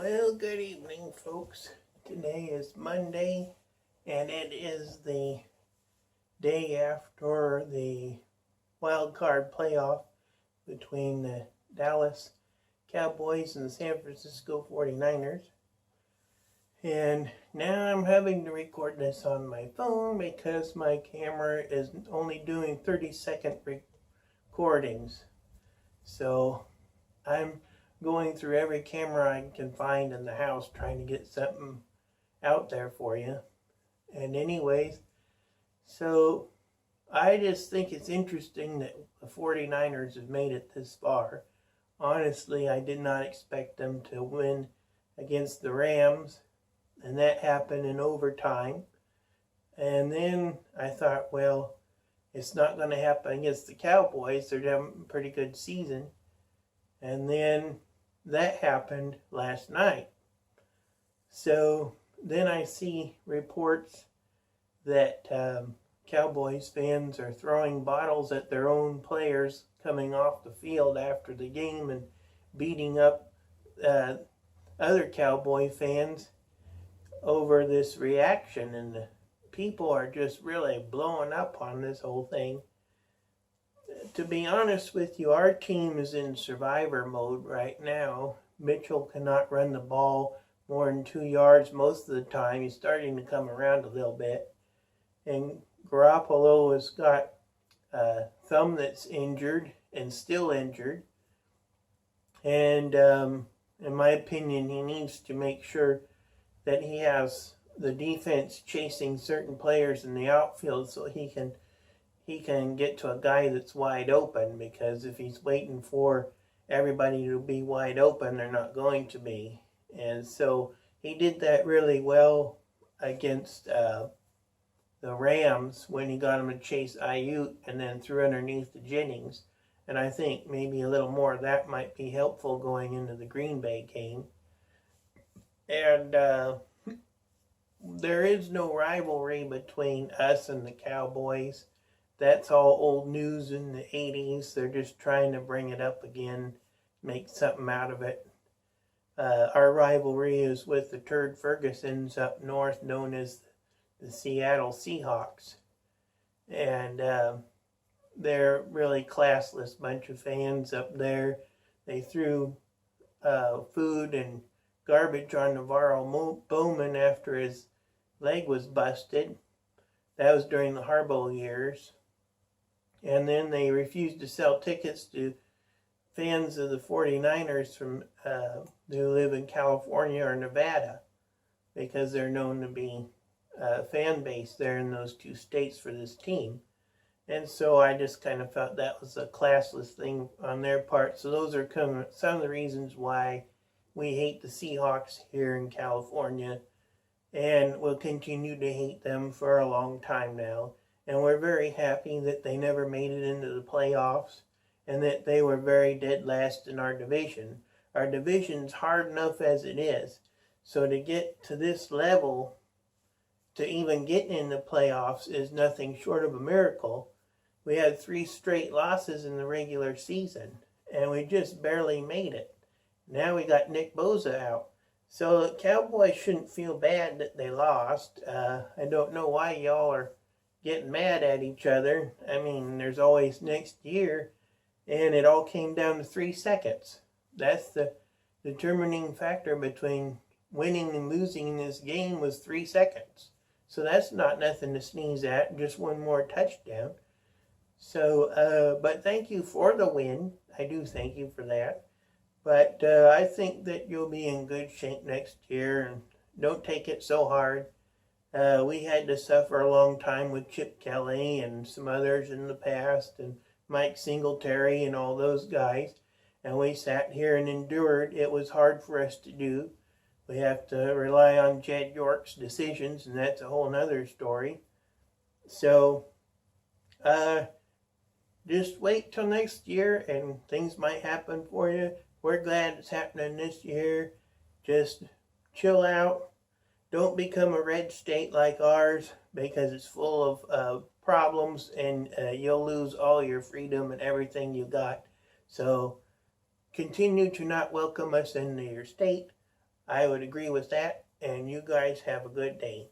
Well, good evening, folks. Today is Monday, and it is the day after the Wildcard playoff between the Dallas Cowboys and the San Francisco 49ers. And now I'm having to record this on my phone because my camera is only doing 30-second recordings. So I'm going through every camera I can find in the house trying to get something out there for you. And anyways, so I just think it's interesting that the 49ers have made it this far. Honestly, I did not expect them to win against the Rams, and that happened in overtime. And then I thought, well, it's not going to happen against the Cowboys. They're having a pretty good season. And then that happened last night. So then I see reports that Cowboys fans are throwing bottles at their own players coming off the field after the game and beating up other Cowboy fans over this reaction. And the people are just really blowing up on this whole thing. To be honest with you, our team is in survivor mode right now. Mitchell cannot run the ball more than 2 yards most of the time. He's starting to come around a little bit. And Garoppolo has got a thumb that's injured and still injured. And in my opinion, he needs to make sure that he has the defense chasing certain players in the outfield so he can get to a guy that's wide open, because if he's waiting for everybody to be wide open, they're not going to be. And so he did that really well against the Rams when he got him to chase Ayuk and then threw underneath the Jennings. And I think maybe a little more of that might be helpful going into the Green Bay game. And there is no rivalry between us and the Cowboys. That's all old news in the 80s. They're just trying to bring it up again, make something out of it. Our rivalry is with the Turd Fergusons up north, known as the Seattle Seahawks. And they're really classless bunch of fans up there. They threw food and garbage on Navarro Bowman after his leg was busted. That was during the Harbaugh years. And then they refused to sell tickets to fans of the 49ers from who live in California or Nevada, because they're known to be a fan base there in those two states for this team. And so I just kind of felt that was a classless thing on their part. So those are some of the reasons why we hate the Seahawks here in California, and will continue to hate them for a long time now. And we're very happy that they never made it into the playoffs and that they were very dead last in our division. Our division's hard enough as it is. So to get to this level, to even get in the playoffs, is nothing short of a miracle. We had 3 straight losses in the regular season, and we just barely made it. Now we got Nick Bosa out. So the Cowboys shouldn't feel bad that they lost. I don't know why y'all are getting mad at each other. I mean, there's always next year, and it all came down to 3 seconds. That's the determining factor between winning and losing in this game, was 3 seconds. So that's not nothing to sneeze at, just one more touchdown. So, but thank you for the win. I do thank you for that. But I think that you'll be in good shape next year, and don't take it so hard. We had to suffer a long time with Chip Kelly and some others in the past, and Mike Singletary and all those guys. And we sat here and endured. It was hard for us to do. We have to rely on Jed York's decisions, and that's a whole nother story. So, just wait till next year, and things might happen for you. We're glad it's happening this year. Just chill out. Don't become a red state like ours, because it's full of problems, and you'll lose all your freedom and everything you got. So continue to not welcome us into your state. I would agree with that, and you guys have a good day.